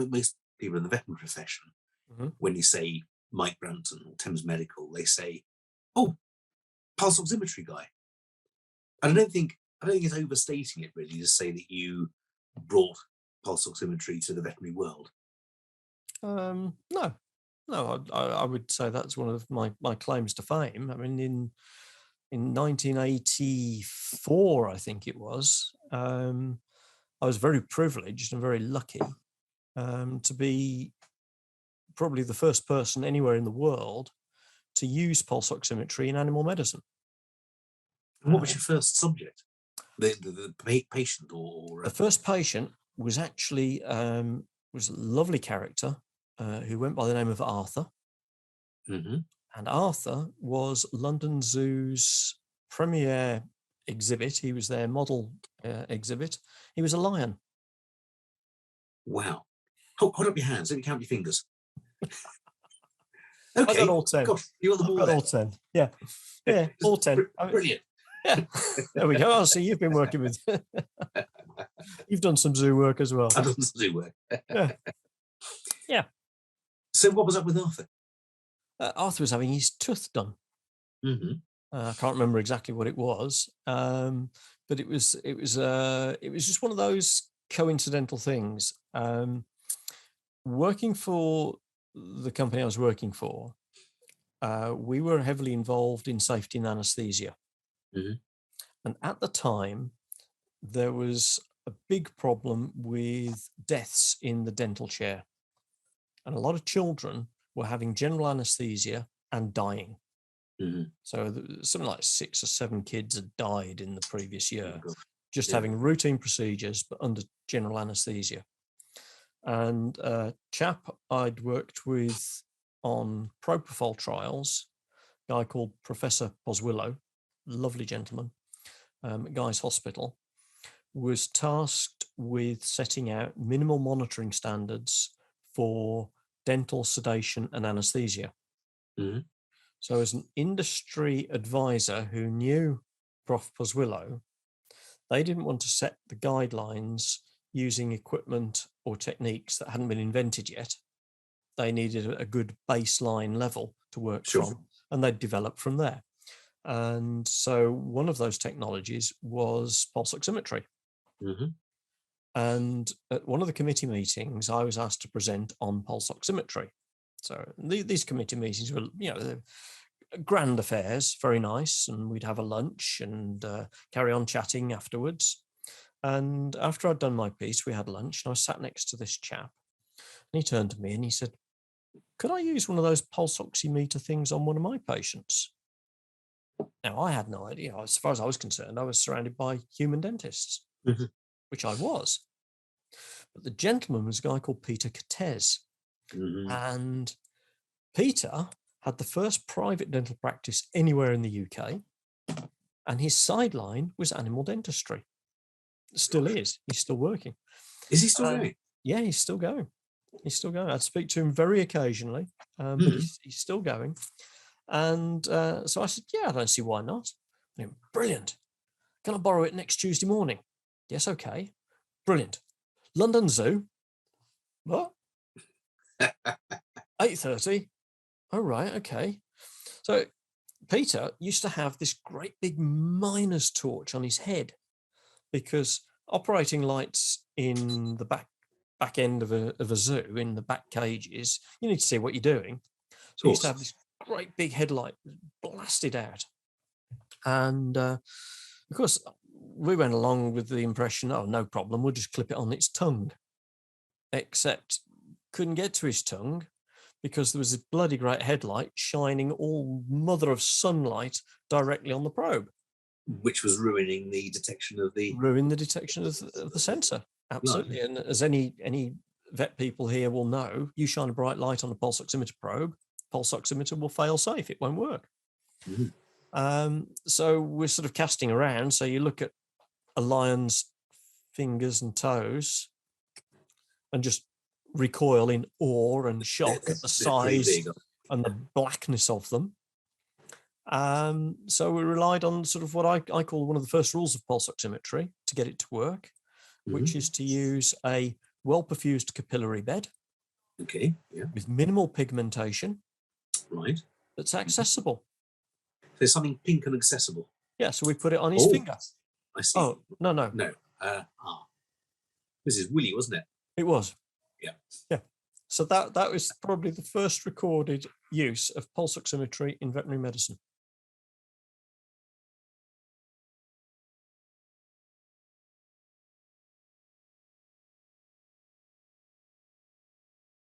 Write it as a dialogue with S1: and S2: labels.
S1: most people in the veterinary profession, when you say Mike Brampton or Thames Medical, they say, "Oh, pulse oximetry guy." And I don't think it's overstating it really to say that you brought pulse oximetry to the veterinary world.
S2: No, I would say that's one of my claims to fame. I mean, in 1984, I think it was, I was very privileged and very lucky to be probably the first person anywhere in the world to use pulse oximetry in animal medicine.
S1: And what was your first subject? The patient or
S2: the first patient was actually was a lovely character who went by the name of Arthur. And Arthur was London Zoo's premier exhibit. He was their model exhibit. He was a lion.
S1: Wow. Hold up your hands. Let me count your fingers. Okay.
S2: I got all 10.
S1: Gosh, you got them all.
S2: All 10. Yeah. Yeah, all 10.
S1: Brilliant.
S2: Yeah. There we go. Oh, so you've been working with... You've done some zoo work as well.
S1: I've done some zoo work.
S2: Yeah.
S1: So what was up with Arthur?
S2: Arthur was having his tooth done. I can't remember exactly what it was, but it was just one of those coincidental things. Working for the company I was working for, we were heavily involved in safety and anaesthesia. And at the time, there was a big problem with deaths in the dental chair. And a lot of children were having general anaesthesia and dying. So something like 6 or 7 kids had died in the previous year, just having routine procedures, but under general anaesthesia. And a chap I'd worked with on propofol trials, a guy called Professor Boswillow, lovely gentleman, at Guy's Hospital, was tasked with setting out minimal monitoring standards for dental sedation and anaesthesia. So as an industry advisor who knew Prof. Boswillow, they didn't want to set the guidelines using equipment or techniques that hadn't been invented yet. They needed a good baseline level to work from, and they'd develop from there. And so one of those technologies was pulse oximetry. And at one of the committee meetings, I was asked to present on pulse oximetry. So these committee meetings were, grand affairs, very nice, and we'd have a lunch and carry on chatting afterwards. And after I'd done my piece, we had lunch, and I sat next to this chap, and he turned to me and he said, "Could I use one of those pulse oximeter things on one of my patients?" Now, I had no idea. As far as I was concerned, I was surrounded by human dentists, which I was. But the gentleman was a guy called Peter Cortez. And Peter had the first private dental practice anywhere in the UK. And his sideline was animal dentistry. Still is. He's still working.
S1: Is he still going?
S2: Yeah, he's still going. He's still going. I'd speak to him very occasionally, but he's still going. And so I said, yeah, I don't see why not. And he went, brilliant. Can I borrow it next Tuesday morning? Yes, okay. Brilliant. London Zoo. What? 8:30. Oh, right, okay. So Peter used to have this great big miner's torch on his head because operating lights in the back end of a zoo, in the back cages, you need to see what you're doing. So he used to have this great big headlight blasted out. And of course, we went along with the impression, oh, no problem, we'll just clip it on its tongue. Except couldn't get to his tongue because there was a bloody great headlight shining all mother of sunlight directly on the probe.
S1: Which was ruining the detection of the...
S2: Ruined the detection of the sensor, absolutely. Right. And as any vet people here will know, you shine a bright light on a pulse oximeter probe, pulse oximeter will fail safe, it won't work. So we're sort of casting around. So you look at a lion's fingers and toes and just recoil in awe and shock at the size and the blackness of them. So we relied on sort of what I call one of the first rules of pulse oximetry to get it to work, which is to use a well-perfused capillary bed.
S1: Okay. Yeah.
S2: With minimal pigmentation.
S1: Right.
S2: That's accessible.
S1: There's something pink and accessible.
S2: Yeah, so we put it on his finger.
S1: I see.
S2: Oh, no.
S1: No. This is Willie, wasn't it?
S2: It was.
S1: Yeah.
S2: Yeah. So that was probably the first recorded use of pulse oximetry in veterinary medicine.